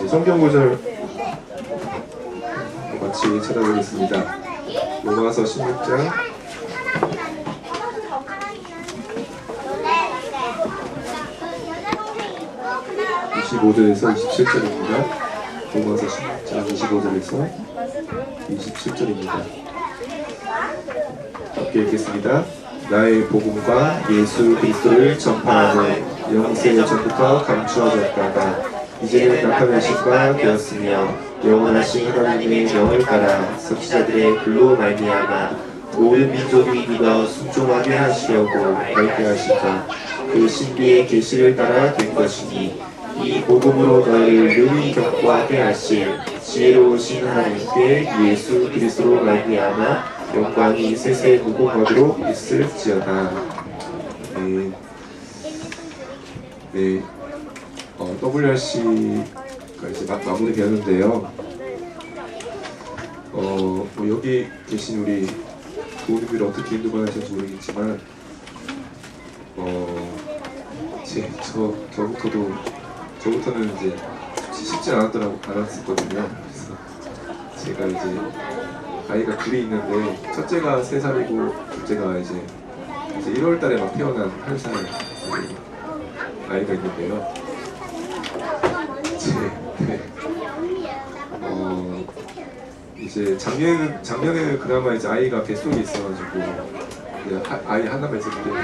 성경 구절 같이 찾아보겠습니다. 로마서 16장 25절에서 27절입니다. 로마서 16장 25절에서 27절입니다. 함께 읽겠습니다. 나의 복음과 예수 그리스도를 전파하는 영세 전부터 감추어졌다가 이제는 나타나신 바 되었으며 영원하신 하나님의 영을 따라 선지자들의 글로 말미암아 모든 민족이 믿어 순종하게 하시려고 발표하시자 그 신비의 계시를 따라 된 것이니 이 복음으로 너희를 능히 격구하게 하실 지혜로우신 하나님께 예수 그리스도로 말미암아 영광이 세세 무궁하도록 있을지어다. 네. WRC가 이제 막 마무리되었는데요. 여기 계신 우리 부모님들이 어떻게 인도받으셨는지 모르겠지만, 저부터는 이제 쉽지 않았었거든요. 그래서 제가 이제 아이가 둘이 있는데, 첫째가 3살이고, 둘째가 이제 1월달에 막 태어난 1살 아이가 있는데요. 이제 작년에는 그나마 이제 아이가 뱃속에 있어가지고 아이 하나만 있었기 때문에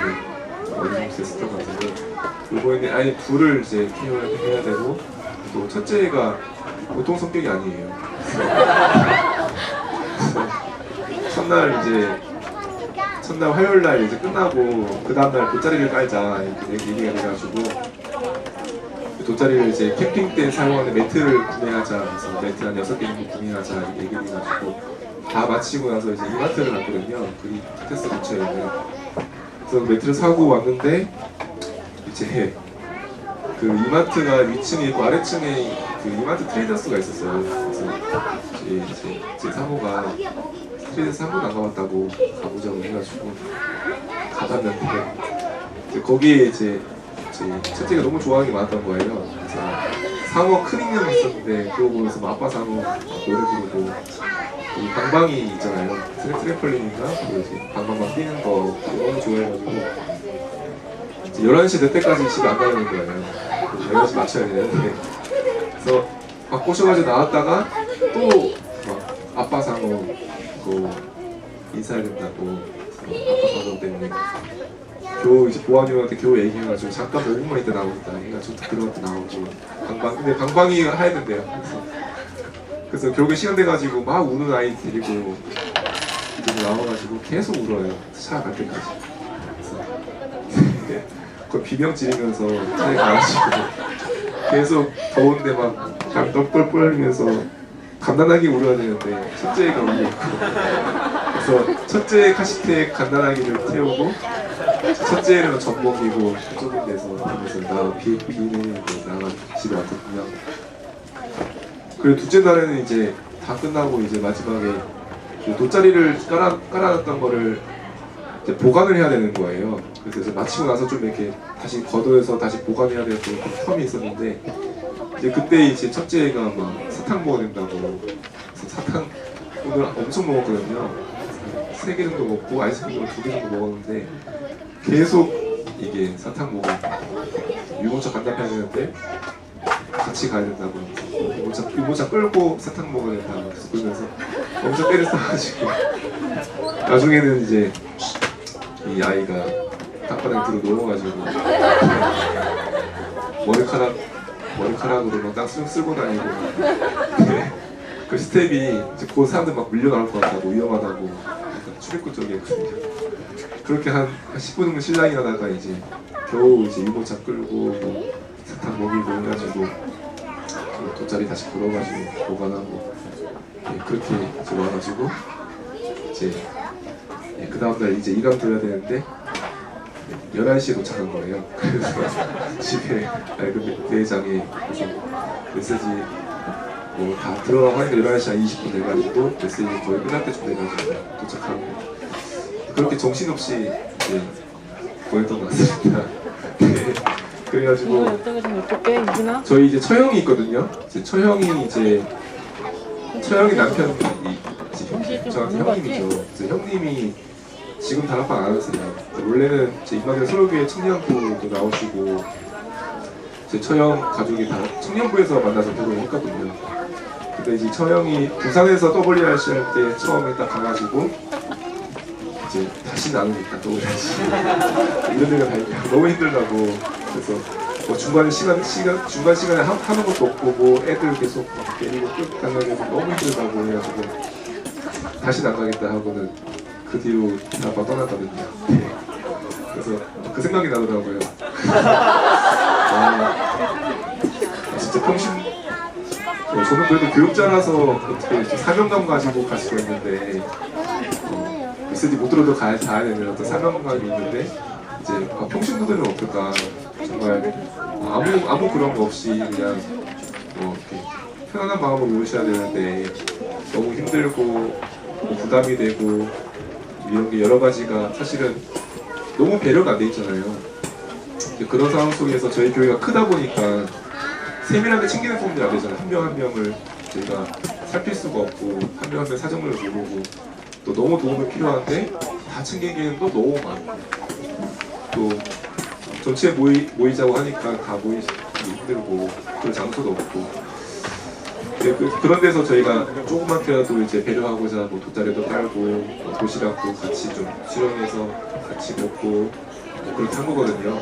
어느 정도 됐었던 것 같은데, 이번에는 아이 둘을 이제 케어해야 되고, 또 첫째가 보통 성격이 아니에요. 첫날 화요일날 이제 끝나고 그 다음날 돗자리를 깔자 이렇게 얘기가 돼가지고, 돗자리를 이제 캠핑 때 사용하는 매트를 구매하자, 그래서 매트 한 6개 정도 구매하자 이렇게 얘기를 해가지고 다 마치고 나서 이제 이마트를 갔거든요. 그 테스 근처에 있는. 그래서 매트를 사고 왔는데, 이제 그 이마트가 위층에 있고 아래층에 그 이마트 트레이더스가 있었어요. 그래서 제 사모가 트레이더스 한 번도 안 가봤다고 가보자고 해가지고 가봤는데, 거기에 이제 첫째가 너무 좋아하는 게 많았던 거예요. 그래서 상어 큰 인형이 있었는데 그거 보면서 막 아빠 상어 노래 부르고, 이 방방이 있잖아요. 트램펄린인가? 그거 이제 방방방 뛰는 거 너무 좋아해가지고 11시 될 때까지 집에 안 가는 거예요. 11시 맞춰야 되는데, 그래서 막 꼬셔가지고 나왔다가 또 막 아빠 상어 그거 인사해야 된다고, 아빠 상어 때문에 겨우 이제 보안요한테 겨우 얘기해가지고 잠깐 5분만 있다 나오겠다 해가지고 들어갔다 나오고, 근데 방방이 해야 된대요. 그래서 결국에 시간 돼가지고 막 우는 아이 데리고 이제 나와가지고 계속 울어요. 차 갈 때까지. 그래서 그걸 비명 지르면서 차에 가가지고 계속 더운데 막 널떨 뿌리면서 간단하게 울어야 되는데 첫째가 울고 있고, 그래서 첫째 카시트에 간단하게를 태우고 첫째는 젖먹이고 좁은 데서 나 비는 나가 집에 왔거든요. 그리고 둘째 날에는 이제 다 끝나고 이제 마지막에 그 돗자리를 깔아놨던 거를 이제 보관을 해야 되는 거예요. 그래서 마치고 나서 좀 이렇게 다시 걷어내서 다시 보관해야 될 그 텀이 있었는데, 이제 그때 이제 첫째가 막 사탕 먹어야 된다고, 그래서 사탕 오늘 엄청 먹었거든요. 3개 정도 먹고 아이스크림을 2개 정도 먹었는데, 계속 이게 사탕 먹고 유모차 간답해야 되는데 같이 가야 된다고, 유모차 끌고 사탕 먹어야 된다고 그러면서 엄청 때를 써가지고, 나중에는 이제 이 아이가 땅바닥에 들어 누워가지고 머리카락으로 막 땅 쓸고 다니고, 그 스텝이 이제 그 사람들 막 밀려 나올 것 같다고, 위험하다고 출입구 쪽에 있거든요. 그렇게 한 10분 정도 실랑이 하다가 이제 겨우 이제 유모차 끌고 뭐 사탕 먹이고 해가지고 돗자리 다시 걸어가지고 보관하고, 그렇게 이제 와가지고 이제 그 다음날 이제 일하러 들어야 되는데 11시에 도착한 거예요. 그래서 집에 그 매장에 메시지 뭐 다 들어가고 하니까 11시 한 20분 돼가지고 메시지 거의 끝날 때쯤 돼가지고 도착하고, 그렇게 정신없이 이제 보냈던 것 같습니다. 그래가지고 이쪽에 좀 예쁠게 유진아. 저희 이제 처형이 있거든요. 처형이 남편이 저한테 형님이죠. 그래서 형님이 지금 다락방 안 하세요. 원래는 제 이마대 서로교회 청년부도 나오시고 제 처형 가족이 다 청년부에서 만나서 결혼을 했거든요. 근데 이제 처형이 부산에서 WRC 할 때 처음에 딱 가가지고 이제 다시 안 오니까 WRC 이런 데가 다 너무 힘들다고. 그래서 뭐 중간 시간에 하는 것도 없고 뭐 애들 계속 막 데리고 끌고 다녀서 너무 힘들다고 해가지고 다시 안 가겠다 하고는 그 뒤로 다락방 떠났거든요. 네. 그래서 그 생각이 나더라고요. 진짜 평신 저는 그래도 교육자라서 어떻게 사명감 가지고 갈 수가 있는데 메시지 못 들어도 가야 되는 어떤 사명감이 있는데 이제 평신도들은 어떨까. 정말 아무 그런 거 없이 그냥 뭐 이렇게 편안한 마음으로 오셔야 되는데 너무 힘들고 뭐 부담이 되고 이런 게 여러 가지가 사실은 너무 배려가 안 돼 있잖아요. 그런 상황 속에서 저희 교회가 크다 보니까 세밀하게 챙기는 부분이 안 되잖아요. 한 명 한 명을 저희가 살필 수가 없고 한 명 한 명 사정을 모르고 또 너무 도움이 필요한데 다 챙기기에는 또 너무 많고 또 전체 모이자고 하니까 다 모이기 힘들고 그런 장소도 없고 그런 데서 저희가 조그맣게라도 이제 배려하고자 뭐 돗자리도 깔고 뭐 도시락도 같이 좀 수령해서 같이 먹고 뭐 그렇게 한 거거든요.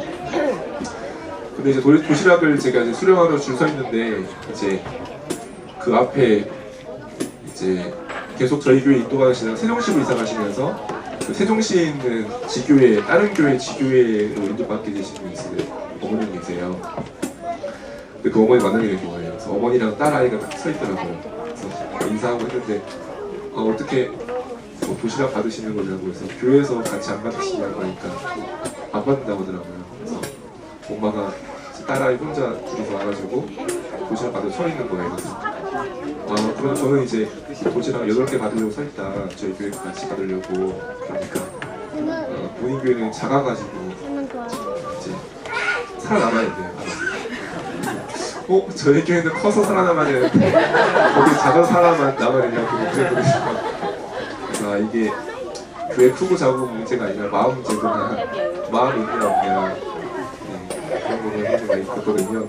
근데 이제 도시락을 제가 이제 수령하러 줄 서 있는데 이제 그 앞에 이제 계속 저희 교회 인도가시는 세종시로 이사 가시면서 그 세종시에 있는 지교회 다른 교회 지교회로 인도받게 되신 분이 있어요. 어머님이 계세요. 근데 그 어머니 만나게 된 거예요. 그래서 어머니랑 딸아이가 딱 서 있더라고요. 그래서 인사하고 했는데 어떻게 뭐 도시락 받으시는 거냐고 해서 교회에서 같이 안 받으시냐고 하니까 안 받는다고 하더라고요. 그래서 엄마가 딸아이 혼자 둘이서 와가지고 도시락 받으러 서 있는 거예요. 그래서 그럼 저는 이제 도시락 8개 받으려고 서 있다. 저희 교회 같이 받으려고. 그러니까 본인 교회는 작아가지고 이제 살아남아야 돼요. 저희 교회는 커서 살아남아야 되는데 거기 작은 사람만 남아야 되냐고 그랬거든요. 그래서 이게 교회 크고 작은 문제가 아니라 마음 문제구나. 마음이 있냐 없냐. 그런 부분이 문제가 있었거든요.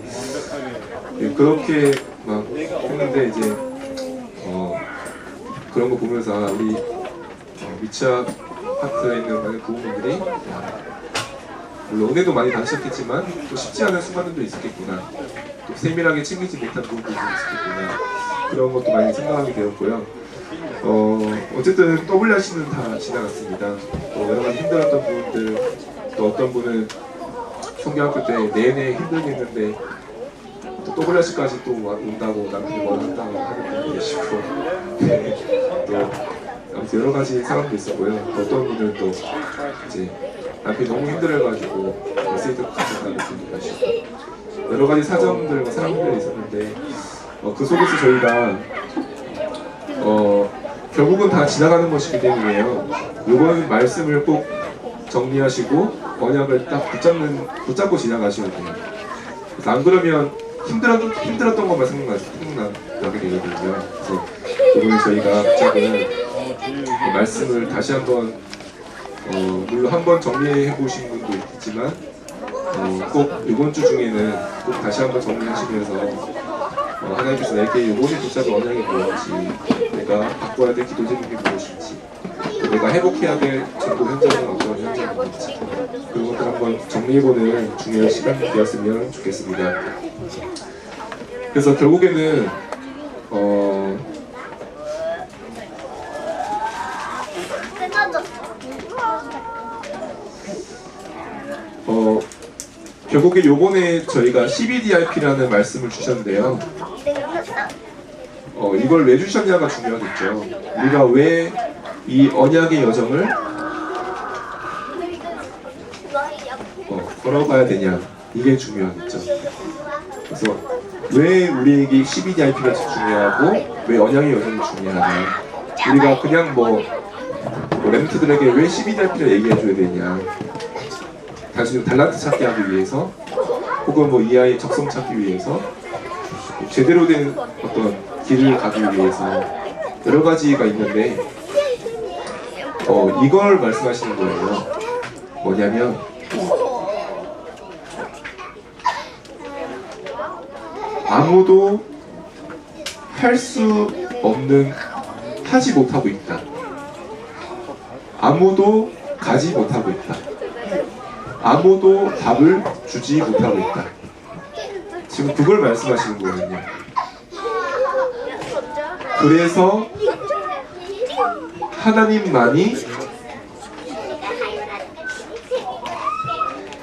그렇게 막 했는데 이제 그런 거 보면서 우리 미취학 파트에 있는 많은 부모님들이 물론 은혜도 많이 받으셨겠지만 또 쉽지 않은 순간들도 있었겠구나. 또 세밀하게 챙기지 못한 부분도 있었겠구나. 그런 것도 많이 생각하게 되었고요. 어쨌든 WRC는 다 지나갔습니다. 여러 가지 힘들었던 부분들, 또 어떤 분은 성경학교 때 내내 힘들게 했는데 또 WRC까지 또 온다고 남편이 뭘 한다고 하는 분도 계시고 또 아무튼 여러 가지 사람도 있었고요. 어떤 분은 또 이제 남편이 너무 힘들어가지고 메시지도 가져가는 분도 계시고 여러 가지 사정들과 사람들이 있었는데 그 속에서 저희가 결국은 다 지나가는 것이기 때문에요. 이번 말씀을 꼭 정리하시고 언약을 딱 붙잡고 지나가셔야 돼요. 그래서 안 그러면 힘들었던 것만 생각나게 되거든요. 그래서 오늘 저희가 붙잡은 말씀을 다시 한번 물론 한번 정리해 보신 분도 있겠지만 꼭 이번 주 중에는 꼭 다시 한번 정리하시면서 하나님께서 내게 이번에 붙잡은 언약이 무엇인지, 내가 바꿔야 될 기도 제목이 무엇인지, 내가 회복해야 될 전도 현장은 어떤 현장인지 그런 것들 한번 정리해보는 중요한 시간이 되었으면 좋겠습니다. 그래서 결국에는 결국에 요번에 저희가 CBDRP라는 말씀을 주셨는데요. 이걸 왜 주셨냐가 중요하겠죠. 우리가 왜 이 언약의 여정을 걸어가야 되냐, 이게 중요하겠죠. 그래서 왜 우리에게 CBDRP가 중요하고 왜 언약의 여정이 중요하냐. 우리가 그냥 렘트들에게 왜 CBDRP를 얘기해줘야 되냐, 단순히 달란트 찾기 하기 위해서 혹은 뭐 이 아이의 적성 찾기 위해서 제대로 된 어떤 길을 가기 위해서 여러 가지가 있는데 이걸 말씀하시는 거예요. 뭐냐면 아무도 할 수 없는, 하지 못하고 있다. 아무도 가지 못하고 있다. 아무도 답을 주지 못하고 있다. 지금 그걸 말씀하시는 거거든요. 그래서 하나님만이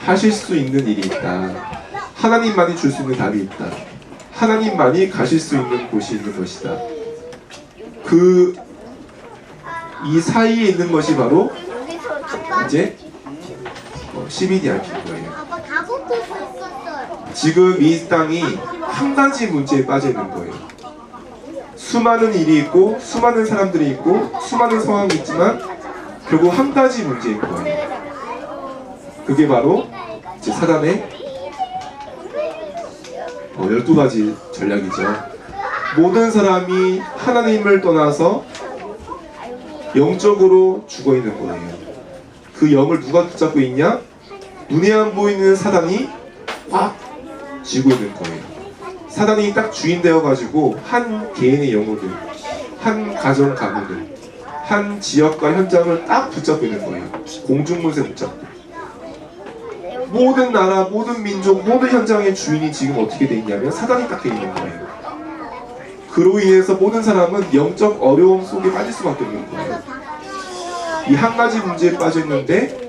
하실 수 있는 일이 있다. 하나님만이 줄 수 있는 답이 있다. 하나님만이 가실 수 있는 곳이 있는 것이다. 이 사이에 있는 것이 바로 이제 CBDRP인 거예요. 지금 이 땅이 한 가지 문제에 빠져 있는 거예요. 수많은 일이 있고 수많은 사람들이 있고 수많은 상황이 있지만 결국 한 가지 문제인 거예요. 그게 바로 이제 사단의 12가지 전략이죠. 모든 사람이 하나님을 떠나서 영적으로 죽어 있는 거예요. 그 영을 누가 붙잡고 있냐? 눈에 안 보이는 사단이 꽉 쥐고 있는 거예요. 사단이 딱 주인 되어가지고 한 개인의 영혼을, 한 가정 가문을, 한 지역과 현장을 딱 붙잡고 있는 거예요. 공중물새 붙잡고. 모든 나라, 모든 민족, 모든 현장의 주인이 지금 어떻게 돼 있냐면 사단이 딱 돼 있는 거예요. 그로 인해서 모든 사람은 영적 어려움 속에 빠질 수밖에 없는 거예요. 이 한 가지 문제에 빠져 있는데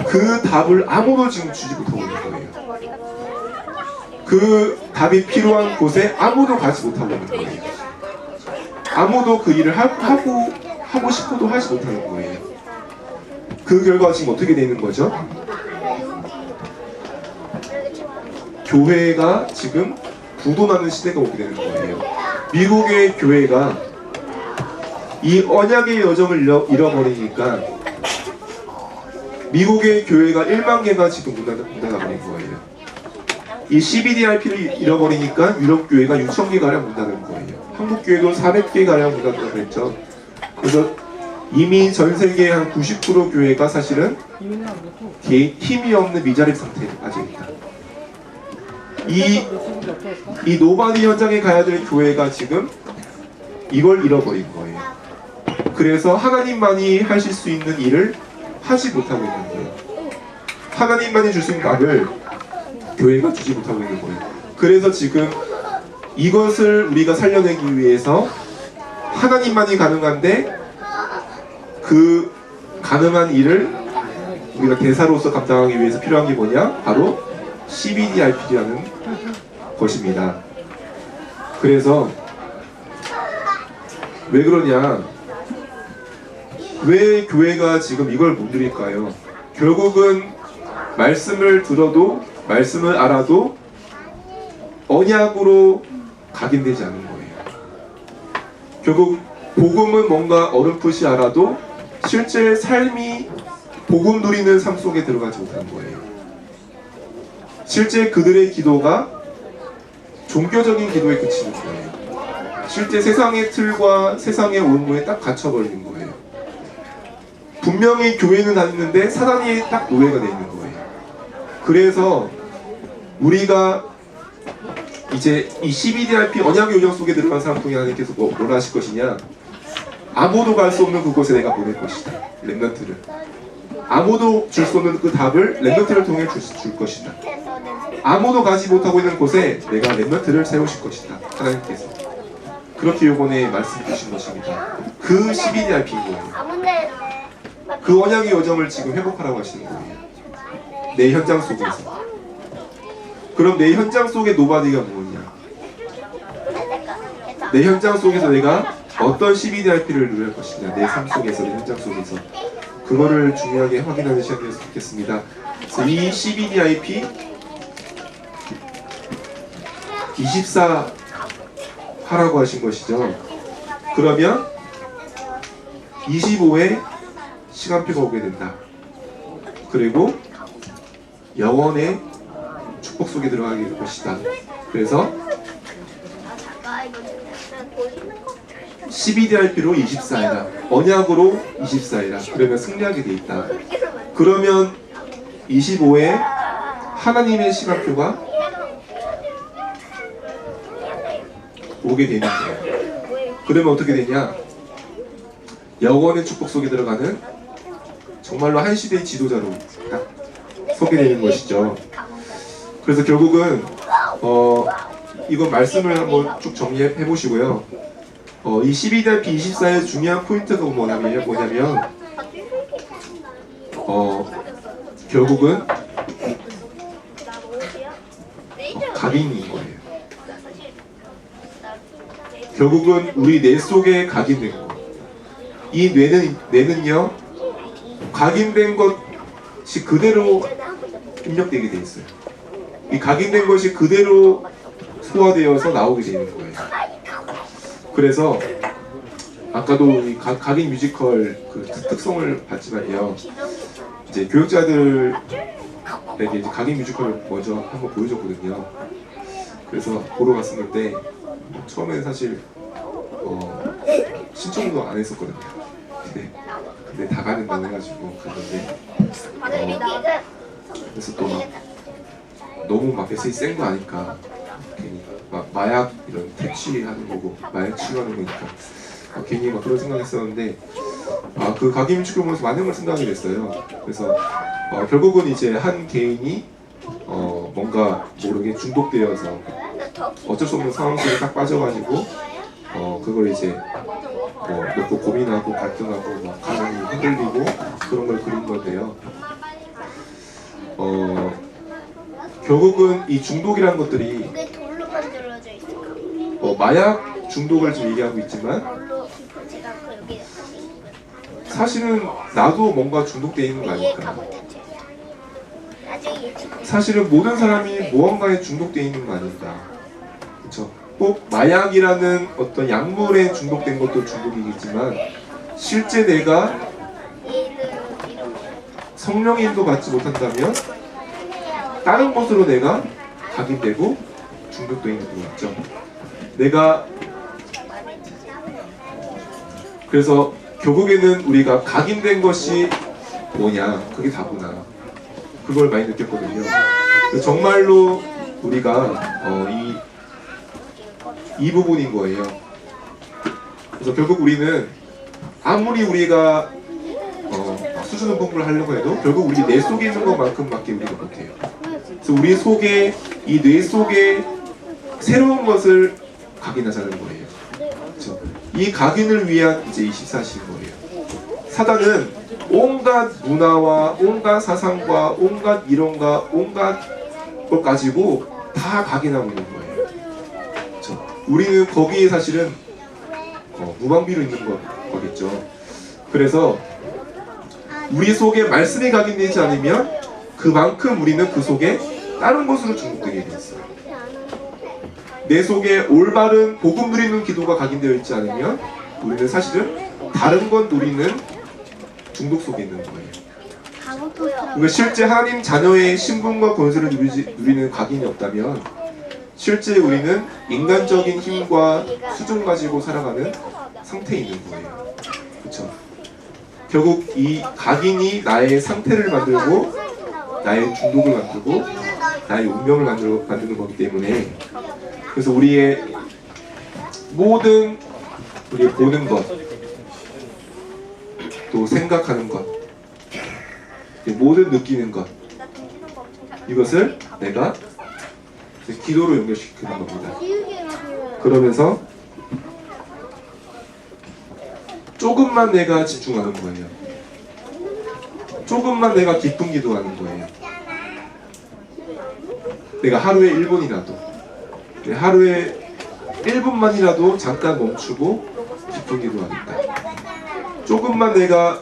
그 답을 아무도 지금 주지 못하고 있는 거예요. 그 답이 필요한 곳에 아무도 가지 못하고 있는 거예요. 아무도 그 일을 하고 싶어도 하지 못하는 거예요. 그 결과 지금 어떻게 되는 거죠? 교회가 지금 부도나는 시대가 오게 되는 거예요. 미국의 교회가 이 언약의 여정을 잃어버리니까 미국의 교회가 1만 개가 지금 문 닫아버린 거예요. 이 CBDRP를 잃어버리니까 유럽 교회가 6천 개가량 문 닫은 거예요. 한국 교회도 400개가량 문 닫는다고 그랬죠. 그래서 이미 전 세계 한 90% 교회가 사실은 힘이 없는 미자립 상태에 빠져 있다. 이 노바디 현장에 가야 될 교회가 지금 이걸 잃어버린 거예요. 그래서 하나님만이 하실 수 있는 일을 하지 못하고 있는 거예요. 하나님만이 줄 수 있는 답을 교회가 주지 못하고 있는 거예요. 그래서 지금 이것을 우리가 살려내기 위해서 하나님만이 가능한데 그 가능한 일을 우리가 대사로서 감당하기 위해서 필요한 게 뭐냐? 바로 CBDRP라는 것입니다. 그래서 왜 그러냐? 왜 교회가 지금 이걸 못 누릴까요? 결국은 말씀을 들어도 말씀을 알아도 언약으로 각인되지 않은 거예요. 결국 복음은 뭔가 어렴풋이 알아도 실제 삶이 복음 누리는 삶 속에 들어가지 못한 거예요. 실제 그들의 기도가 종교적인 기도에 그치는 거예요. 실제 세상의 틀과 세상의 올무에 딱 갇혀버리는 거예요. 분명히 교회는 다니는데 사단이 딱 노예가 되어 있는 거예요. 그래서 우리가 이제 이 CBDRP 언약의 요정 속에 들어간 사람 통해 하나님께서 뭘 하실 것이냐? 아무도 갈 수 없는 그곳에 내가 보낼 것이다. 렘넌트를. 아무도 줄 수 없는 그 답을 렘넌트를 통해 줄 것이다. 아무도 가지 못하고 있는 곳에 내가 렘넌트를 세우실 것이다. 하나님께서 그렇게 요번에 말씀 주신 것입니다. 그 CBDRP인 거예요. 그 언약의 여정을 지금 회복하라고 하시는 거예요. 내 현장 속에서. 그럼 내 현장 속의 노바디가 뭐냐? 내 현장 속에서 내가 어떤 CBDRP를 누릴 것이냐? 내 삶 속에서, 내 현장 속에서. 그거를 중요하게 확인하는 시간이었으면 좋겠습니다. 그래서 이 CBDRP 24 하라고 하신 것이죠. 그러면 25회 시간표가 오게 된다. 그리고 영원의 축복 축복 속에 들어가게 될 것이다. 그래서 12DRP로 24이라, 언약으로 24이라. 그러면 승리하게 돼 있다. 그러면 25에 하나님의 시간표가 오게 되는 거예요. 그러면 어떻게 되냐? 영원의 축복 속에 들어가는 정말로 한 시대의 지도자로 딱 서게 되는 것이죠. 그래서 결국은 이건 말씀을 한번 쭉 정리해 보시고요. 이 12DRP 24의 중요한 포인트가 뭐냐면 결국은 각인인 거예요. 결국은 우리 뇌 속에 각인된 거. 이 뇌는요, 각인된 것이 그대로 입력되게 돼 있어요. 이 각인된 것이 그대로 소화되어서 나오게 되는 거예요. 그래서 아까도 이 각인 뮤지컬 그 특성을 봤지만요, 이제 교육자들에게 이제 각인 뮤지컬을 먼저 한번 보여줬거든요. 그래서 보러 갔었는데 처음에는 사실 신청도 안 했었거든요. 근데 다 가는다고 해가지고 갔는데 그래서 또 막 너무 막 메시지 센 거 아니까 괜히 막 마약 이런 퇴치하는 거고 마약 치료하는 거니까 괜히 막 그런 생각했었는데 그 각인 뮤지컬 보면서 많은 걸 생각하게 됐어요. 그래서 결국은 이제 한 개인이 뭔가 모르게 중독되어서 어쩔 수 없는 상황 속에 딱 빠져가지고 그걸 이제 놓고 고민하고 갈등하고 막 가정이 흔들리고 그런 걸 그린 건데요. 결국은 이 중독이라는 것들이 마약 중독을 지금 얘기하고 있지만 사실은 나도 뭔가 중독되어 있는 거 아닐까. 사실은 모든 사람이 무언가에 중독되어 있는 거 아닐까. 그렇죠? 꼭 마약이라는 어떤 약물에 중독된 것도 중독이겠지만 실제 내가 성령의 인도 받지 못한다면 다른 것으로 내가 각인되고 중독되어 있는 거 있죠. 내가 그래서 결국에는 우리가 각인된 것이 뭐냐, 그게 다구나, 그걸 많이 느꼈거든요. 정말로 우리가 이 부분인 거예요. 그래서 결국 우리는 아무리 우리가 수준 높은 공부를 하려고 해도 결국 우리 뇌 속에 있는 것만큼밖에 우리가 못해요. 그래서 우리 속에 이 뇌 속에 새로운 것을 각인하자는 거예요. 그렇죠? 이 각인을 위한 이제 24시인 거예요. 사단은 온갖 문화와 온갖 사상과 온갖 이론과 온갖 걸 가지고 다 각인하고 있는 거예요. 그렇죠? 우리는 거기에 사실은 무방비로 있는 거겠죠. 그래서 우리 속에 말씀이 각인되지 않으면 그만큼 우리는 그 속에 다른 것으로 중독되게 돼 있어요. 내 속에 올바른 복음 누리는 기도가 각인되어 있지 않으면 우리는 사실은 다른 건 누리는 중독 속에 있는 거예요. 그러니까 실제 하나님 자녀의 신분과 권세를 누리는 각인이 없다면 실제 우리는 인간적인 힘과 수준 가지고 살아가는 상태에 있는 거예요. 그렇죠? 결국 이 각인이 나의 상태를 만들고 나의 중독을 만들고 나의 운명을 만드는 거기 때문에, 그래서 우리의 모든 우리 보는 것, 또 생각하는 것, 모든 느끼는 것, 이것을 내가 기도로 연결시키는 겁니다. 그러면서 조금만 내가 집중하는 거예요. 조금만 내가 기쁜 기도하는 거예요. 내가 하루에 1분이라도, 하루에 1분만이라도 잠깐 멈추고 기쁜 기도하겠다. 조금만 내가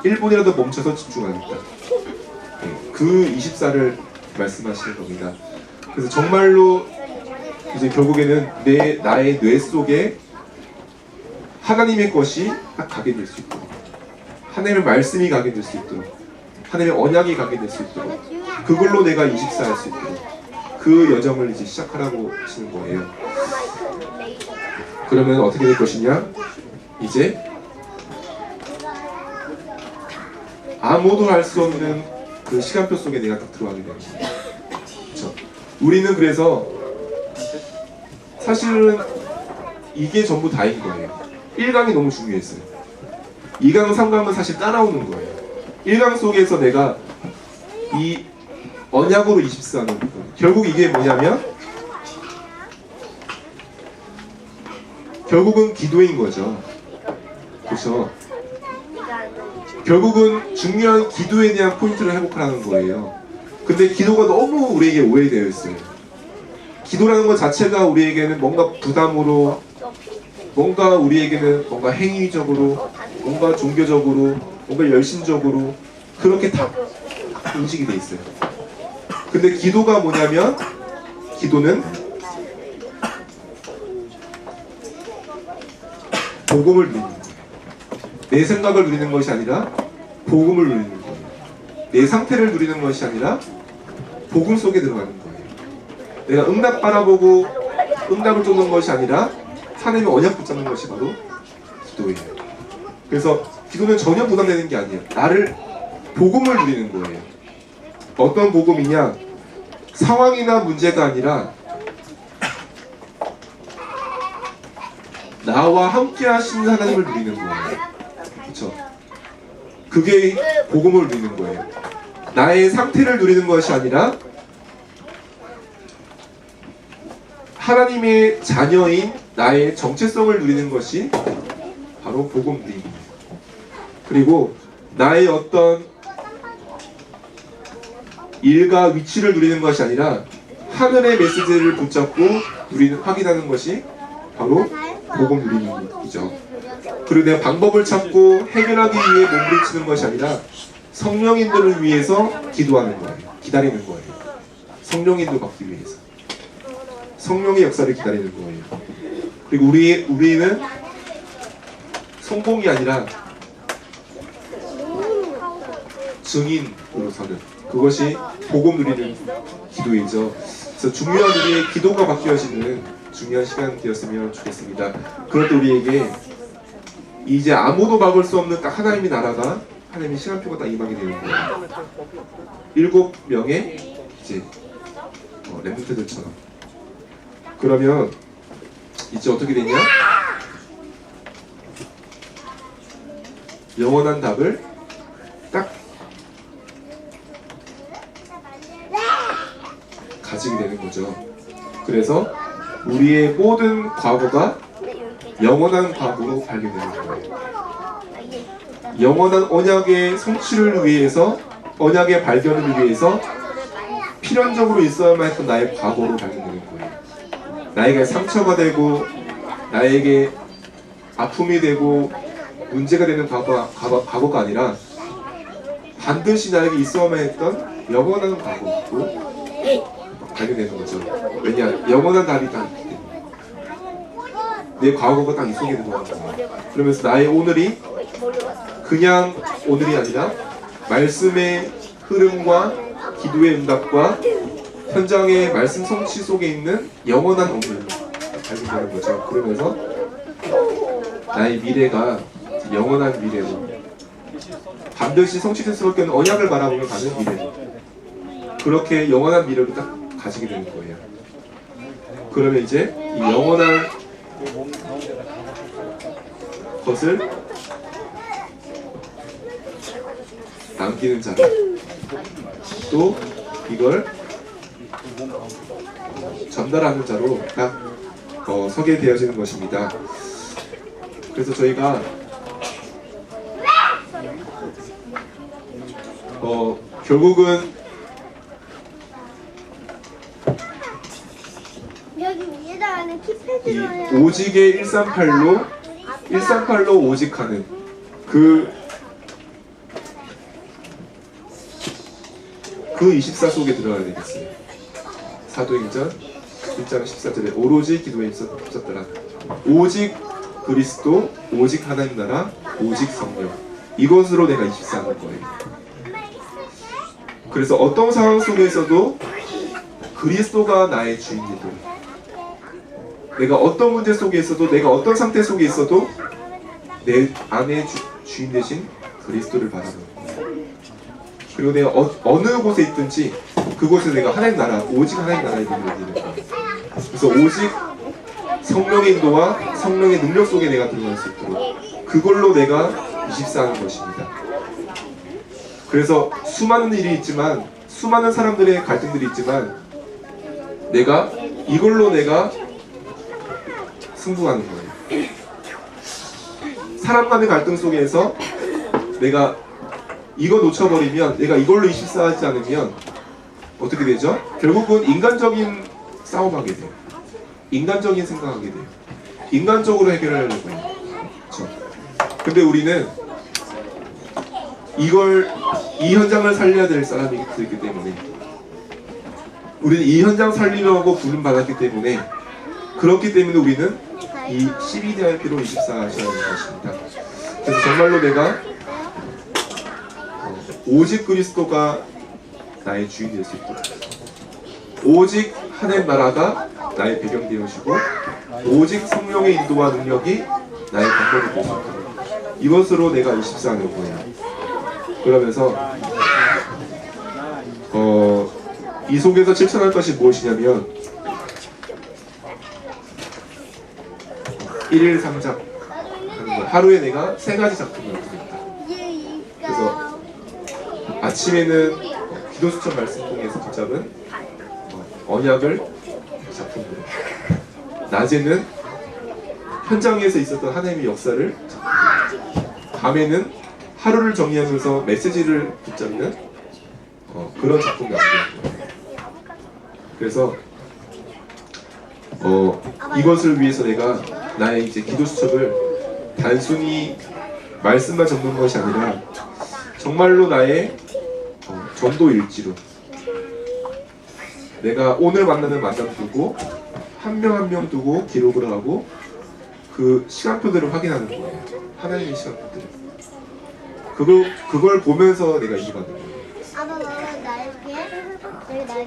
1분이라도 멈춰서 집중하겠다. 그 24를 말씀하시는 겁니다. 그래서 정말로 이제 결국에는 나의 뇌 속에 하나님의 것이 딱 각인될 수 있도록, 하나님의 말씀이 각인될 수 있도록, 하나님의 언약이 각인될 수 있도록, 그걸로 내가 24할 수 있도록, 그 여정을 이제 시작하라고 하시는 거예요. 그러면 어떻게 될 것이냐? 이제 아무도 알 수 없는 그 시간표 속에 내가 딱 들어가게 되는 거예요. 그렇죠? 우리는 그래서 사실은 이게 전부 다인 거예요. 1강이 너무 중요했어요. 2강, 3강은 사실 따라오는 거예요. 1강 속에서 내가 이 언약으로 24하는 거예요. 결국 이게 뭐냐면 결국은 기도인 거죠. 그렇죠? 결국은 중요한 기도에 대한 포인트를 회복하라는 거예요. 근데 기도가 너무 우리에게 오해되어 있어요. 기도라는 것 자체가 우리에게는 뭔가 부담으로, 뭔가 우리에게는 뭔가 행위적으로, 뭔가 종교적으로, 뭔가 열심적으로 그렇게 다 인식이 돼 있어요. 근데 기도가 뭐냐면, 기도는 복음을 누리는 거예요. 내 생각을 누리는 것이 아니라 복음을 누리는 거예요. 내 상태를 누리는 것이 아니라 복음 속에 들어가는 거예요. 내가 응답 바라보고 응답을 쫓는 것이 아니라 하나님의 언약 붙잡는 것이 바로 기도예요. 그래서 기도는 전혀 부담되는 게 아니에요. 나를 복음을 누리는 거예요. 어떤 복음이냐? 상황이나 문제가 아니라 나와 함께 하시는 하나님을 누리는 거예요. 그렇죠? 그게 복음을 누리는 거예요. 나의 상태를 누리는 것이 아니라 하나님의 자녀인 나의 정체성을 누리는 것이 바로 복음 누림입니다. 그리고 나의 어떤 일과 위치를 누리는 것이 아니라 하늘의 메시지를 붙잡고 확인하는 것이 바로 복음 누림이죠. 그리고 내가 방법을 찾고 해결하기 위해 몸부림치는 것이 아니라 성령인들을 위해서 기도하는 거예요. 기다리는 거예요. 성령인도 받기 위해서. 성령의 역사를 기다리는 거예요. 그리고 우리는 성공이 아니라 증인으로서는 그것이 복음 누리는 기도이죠. 그래서 중요한 우리의 기도가 바뀌어지는 중요한 시간 되었으면 좋겠습니다. 그럴 때 우리에게 이제 아무도 막을 수 없는 딱 하나님의 나라가, 하나님의 시간표가 딱 임하게 되는 거예요. 7명의 이제 렘넌트들처럼. 그러면 이제 어떻게 되냐? 영원한 답을 딱 가지게 되는 거죠. 그래서 우리의 모든 과거가 영원한 과거로 발견되는 거예요. 영원한 언약의 성취를 위해서, 언약의 발견을 위해서 필연적으로 있어야만 했던 나의 과거로 발견되는 거예요. 나에게 상처가 되고 나에게 아픔이 되고 문제가 되는 과거가 아니라 반드시 나에게 있어야만 했던 영원한 과거로 발견되는 거죠. 왜냐? 영원한 답이 딱 있기 때문에. 내 과거가 딱 이 속에 들어가는 거예요. 그러면서 나의 오늘이 그냥 오늘이 아니라 말씀의 흐름과 기도의 응답과 현장의 말씀 성취 속에 있는 영원한 오늘로 발견되는 거죠. 그러면서 나의 미래가 영원한 미래로, 반드시 성취될 수밖에 없는 언약을 바라보며 가는 미래로, 그렇게 영원한 미래를 딱 가지게 되는 거예요. 그러면 이제 이 영원한 것을 남기는 자로, 또 이걸 전달하는 자로 딱 서게 되어지는 것입니다. 그래서 저희가 결국은 여기 위에다가는 키패드로 이 오직의 138로 오직하는 그 24 속에 들어가야 되겠어요. 사도행전 1장 14절에 오로지 기도에 붙잡더라. 오직 그리스도, 오직 하나님 나라, 오직 성령, 이것으로 내가 24 하는 거예요. 그래서 어떤 상황 속에서도 그리스도가 나의 주인 되도록, 내가 어떤 문제 속에 있어도, 내가 어떤 상태 속에 있어도 내 안에 주인 되신 그리스도를 바라보는 거예요. 그리고 내가 어느 곳에 있든지 그곳에 내가 하나님 나라, 오직 하나님 나라의 일을 이루는 거예요. 그래서 오직 성령의 인도와 성령의 능력 속에 내가 들어갈 수 있도록 그걸로 내가 24하는 것입니다. 그래서 수많은 일이 있지만, 수많은 사람들의 갈등들이 있지만, 내가 이걸로 내가 승부하는 거예요. 사람 간의 갈등 속에서 내가 이거 놓쳐버리면, 내가 이걸로 24하지 않으면 어떻게 되죠? 결국은 인간적인 싸움하게 돼요. 인간적인 생각하게 돼요. 인간적으로 해결하려고 해요. 그렇죠? 근데 우리는 이 현장을 살려야 될 사람이기 때문에, 우리는 이 현장 살리려고 부름받았기 때문에, 그렇기 때문에 우리는 이 12DRP로 24 하셔야 하는 것입니다. 그래서 정말로 내가 오직 그리스도가 나의 주인 될 수 있도록, 오직 하나님 나라가 나의 배경 되어주고, 오직 성령의 인도와 능력이 나의 방법이 될 수 있도록, 이것으로 내가 24 하는 거예요. 그러면서 이 속에서 실천할 것이 무엇이냐면 1일 3작 하는 거. 하루에 내가 3가지 작품을 하겠다. 그래서 아침에는 기도 수천 말씀 통해서 붙잡은 언약을 작품으로, 낮에는 현장에서 있었던 하나님의 역사를 작품으로, 밤에는 하루를 정리하면서 메시지를 붙잡는 그런 작품이 나옵니다. 그래서 이것을 위해서 내가 나의 이제 기도 수첩을 단순히 말씀만 적는 것이 아니라 정말로 나의 전도 일지로, 내가 오늘 만나는 만남 두고 한 명 한 명 두고 기록을 하고 그 시간표들을 확인하는 거예요. 하나님의 시간표들을. 그걸 보면서 내가 이해받는 거예요.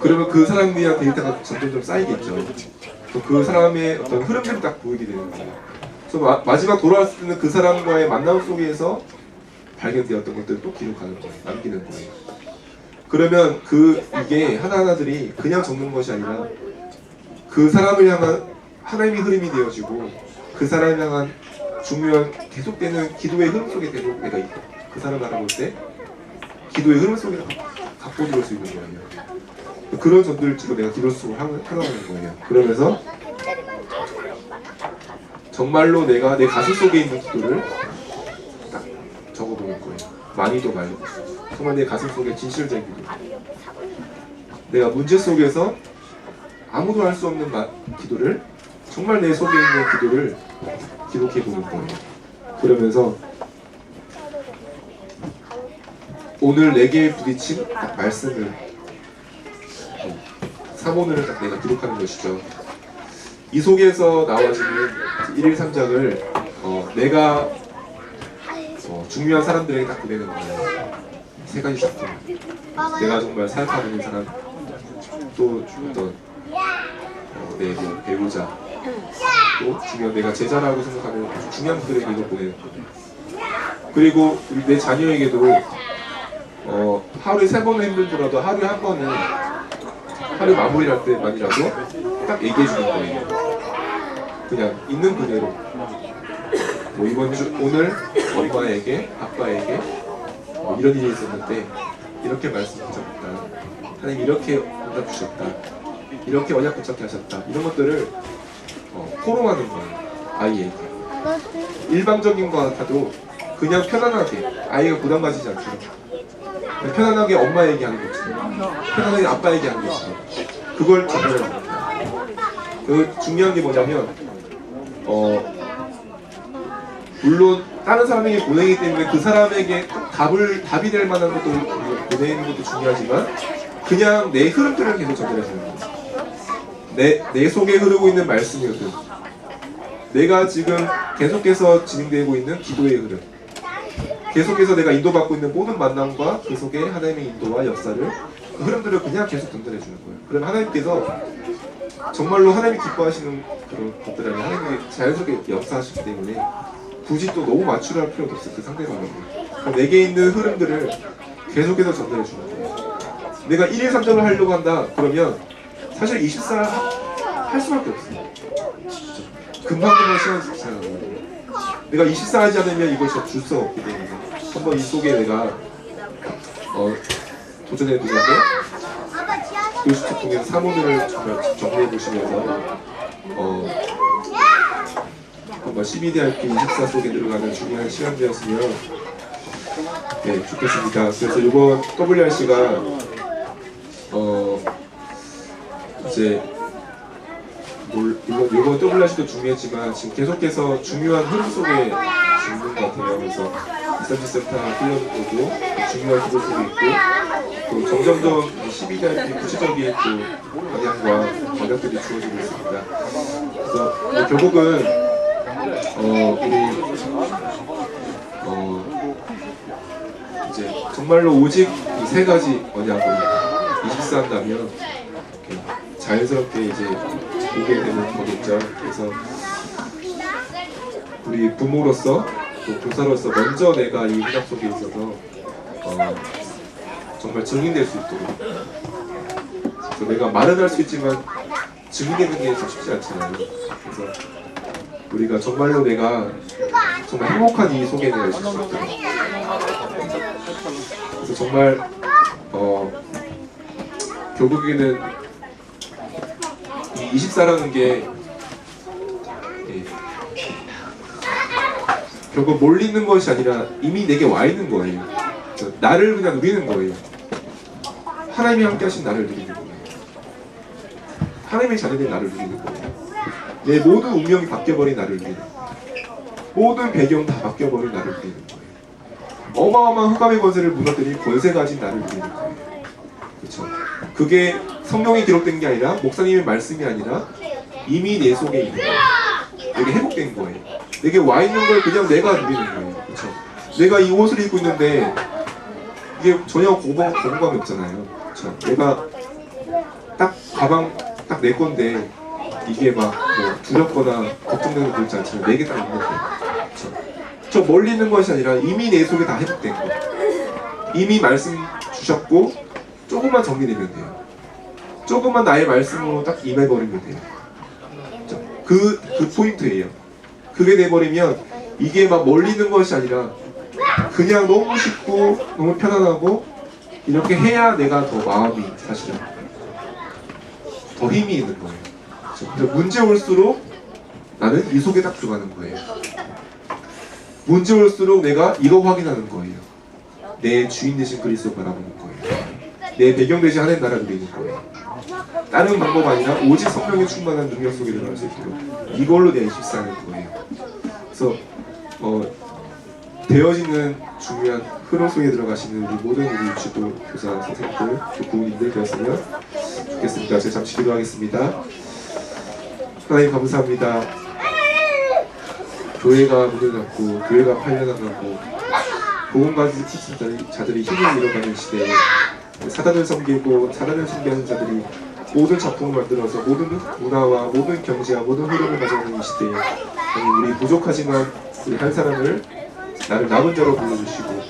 그러면 그 사람들이랑 데이터가 점점 쌓이겠죠. 그 사람의 어떤 흐름들이 딱 보이게 되는 거예요. 그래서 마지막 돌아왔을 때는 그 사람과의 만남 속에서 발견되었던 것들을 또 기록하는 거예요. 남기는 거예요. 그러면 이게 하나하나들이 그냥 적는 것이 아니라 그 사람을 향한 하나님의 흐름이 되어지고, 그 사람을 향한 중요한 계속되는 기도의 흐름 속에 계속 내가 그 사람을 알아볼 때 기도의 흐름 속에 갖고 들어올 수 있는 거예요. 그런 전도일지로 내가 기도 속을 흘러가는 거예요. 그러면서 정말로 내가 내 가슴 속에 있는 기도를 딱 적어보는 거예요. 많이도 말고, 정말 내 가슴 속에 진실된 기도, 내가 문제 속에서 아무도 할 수 없는 기도를, 정말 내 속에 있는 기도를 기록해보는 거예요. 그러면서 오늘 내게 부딪힌 말씀을, 사본을 딱 내가 기록하는 것이죠. 이 속에서 나와지는 1일 3작을 내가 중요한 사람들에게 딱 보내는 거예요. 3가지 작품. 내가 정말 사역하는 사람, 또 어떤 내 배우자, 또 중요한 내가 제자라고 생각하는 아주 중요한 분들에게 이걸 보내는 거예요. 그리고 내 자녀에게도 하루에 3번은 힘들더라도 하루에 한 번은, 하루 마무리할 때만이라도 딱 얘기해 주는 거예요. 그냥 있는 그대로. 뭐 오늘 엄마에게, 아빠에게 이런 일이 있었는데 이렇게 말씀 붙잡았다. 하나님 이렇게 응답 주셨다. 이렇게 언약 붙잡게 하셨다. 이런 것들을 포럼하는 거예요. 아이에게. 일방적인 것 같아도 그냥 편안하게, 아이가 부담 가지지 않도록 편안하게 엄마 얘기하는 것처럼, 편안하게 아빠 얘기하는 것처럼 그걸 전달을 합니다. 그 중요한 게 뭐냐면 물론 다른 사람에게 보내기 때문에 그 사람에게 답이 될 만한 것도 보내는 것도 중요하지만, 그냥 내 흐름들을 계속 전달해주는 거예요. 내 속에 흐르고 있는 말씀의 흐름, 내가 지금 계속해서 진행되고 있는 기도의 흐름, 계속해서 내가 인도받고 있는 모든 만남과 그 속에 하나님의 인도와 역사를 그 흐름들을 그냥 계속 전달해 주는 거예요. 그럼 하나님께서 정말로 하나님이 기뻐하시는 그런 것들을 하나님이 자연스럽게 역사하시기 때문에 굳이 또 너무 맞추려 할 필요도 없어요. 그 상대방에게. 그럼 내게 있는 흐름들을 계속해서 전달해 주는 거예요. 내가 1일 3접을 하려고 한다 그러면 사실 24를 할 수밖에 없어요. 금방금방 시간이 지나가는 거예요. 내가 24 하지 않으면 이걸 줄 수가 없기 때문에 한번 이 속에 내가 도전해 보는데 교수책 통해서 사모들을 정말 정리해 보시면서 한번 CBDRP 24 속에 들어가는 중요한 시간 되었으면 네, 좋겠습니다. 그래서 이번 WRC가 이제 물론 이번 WRC도 중요했지만 지금 계속해서 중요한 흐름 속에 있는 것 같아요. 그래서 23센터 훈련 거고 중요한 기도 속에 있고 또 점점점 12달기 구체적인 또 방향과 방향들이 주어지고 있습니다. 그래서 결국은 우리 이제 정말로 오직 이 세 가지 언약을 24 한다면 자연스럽게 이제 오게 되는 거겠죠. 그래서 우리 부모로서 또 교사로서 먼저 내가 이 현장 속에 있어서 정말 증인될 수 있도록 그래서 내가 말은 할 수 있지만 증인되는 게 참 쉽지 않잖아요. 그래서 우리가 정말로 내가 정말 행복한 이 속에 내가 있을 수 있도록 그래서 정말 결국에는 이 24라는 게 결국 몰리는 것이 아니라 이미 내게 와 있는 거예요. 나를 그냥 누리는 거예요. 하나님이 함께 하신 나를 누리는 거예요. 하나님의 자녀된 나를 누리는 거예요. 내 모든 운명이 바뀌어버린 나를 누리는 거예요. 모든 배경 다 바뀌어버린 나를 누리는 거예요. 어마어마한 흑암의 권세를 무너뜨린 권세 가진 나를 누리는 거예요. 그렇죠? 그게 성경에 기록된 게 아니라 목사님의 말씀이 아니라 이미 내 속에 있는 거예요. 내게 회복된 거예요. 내게 와 있는 걸 그냥 내가 누리는 거예요. 그렇죠? 내가 이 옷을 입고 있는데 이게 전혀 거부감이 없잖아요. 그렇죠? 내가 딱 가방 딱 내 건데 이게 막 뭐 두렵거나 걱정되는 거 그렇지 않지만 내게 딱 있는 거예요. 그렇죠? 저 멀리 있는 것이 아니라 이미 내 속에 다 회복된 거예요. 이미 말씀 주셨고 조금만 정리되면 돼요. 조금만 나의 말씀으로 딱 임해버리면 돼요. 그렇죠? 그 포인트예요. 그게 돼버리면 이게 막 멀리 있는 것이 아니라 그냥 너무 쉽고 너무 편안하고 이렇게 해야 내가 더 마음이 사실은 더 힘이 있는 거예요. 그래서 문제 올수록 나는 이 속에 딱 들어가는 거예요. 문제 올수록 내가 이거 확인하는 거예요. 내 주인 되신 그리스도 바라보는 거예요. 내 배경 되신 하나님 나라 누리는 거예요. 다른 방법 아니라 오직 성령의 충만한 능력 속에 들어갈 수 있도록 이걸로 내가 24하는 거예요. 그래서 되어지는 중요한 흐름 속에 들어가시는 우리 모든 우리 유치부 교사 선생님들, 부모님들 되었으면 좋겠습니다. 제가 잠시 기도하겠습니다. 하나님 감사합니다. 교회가 문을 닫고 교회가 팔려나가고 복음가지 자들이 힘을 잃어가는 시대에 사단을 섬기고 사단을 숭배하는 자들이 모든 작품을 만들어서 모든 문화와 모든 경제와 모든 흐름을 가져오는 이 시대에 우리 부족하지만 우리 한 사람을 나를 남은 자로 불러주시고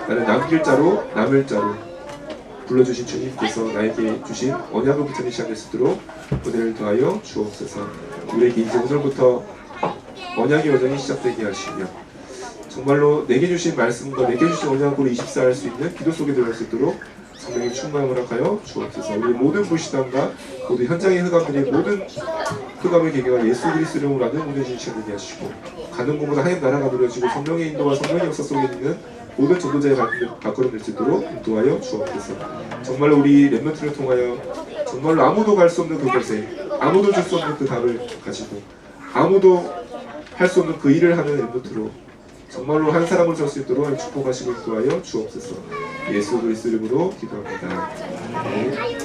나를 남길 자로 남을 자로 불러주신 주님께서 나에게 주신 언약을 붙잡는 시간 될 수 있도록 은혜를 더하여 주옵소서. 우리에게 이제 오늘부터 언약의 여정이 시작되게 하시며 정말로 내게 주신 말씀과 내게 주신 언약으로 24 할 수 있는 기도 속에 들어갈 수 있도록 성령의 충만을 허락하여 주옵소서. 우리 모든 불신앙과 모든 현장의 흑암들이 모든 흑암의 계기가 예수 그리스도 이름으로 하는 무너진 시간 되게 하시고 가는 곳마다 하나님 나라가 누려지고 성령의 인도와 성령의 역사 속에 있는 모든 전도자의 발걸음을 수 있도록 인도하여 주옵소서. 정말로 우리 렘넌트를 통하여 정말로 아무도 갈 수 없는 그곳에 아무도 줄 수 없는 그 답을 가지고 아무도 할 수 없는 그 일을 하는 렘넌트로 정말로 한 사람을 설 수 있도록 축복하시고 인도하여 주옵소서. 예수 그리스도 이름으로 기도합니다. 아멘.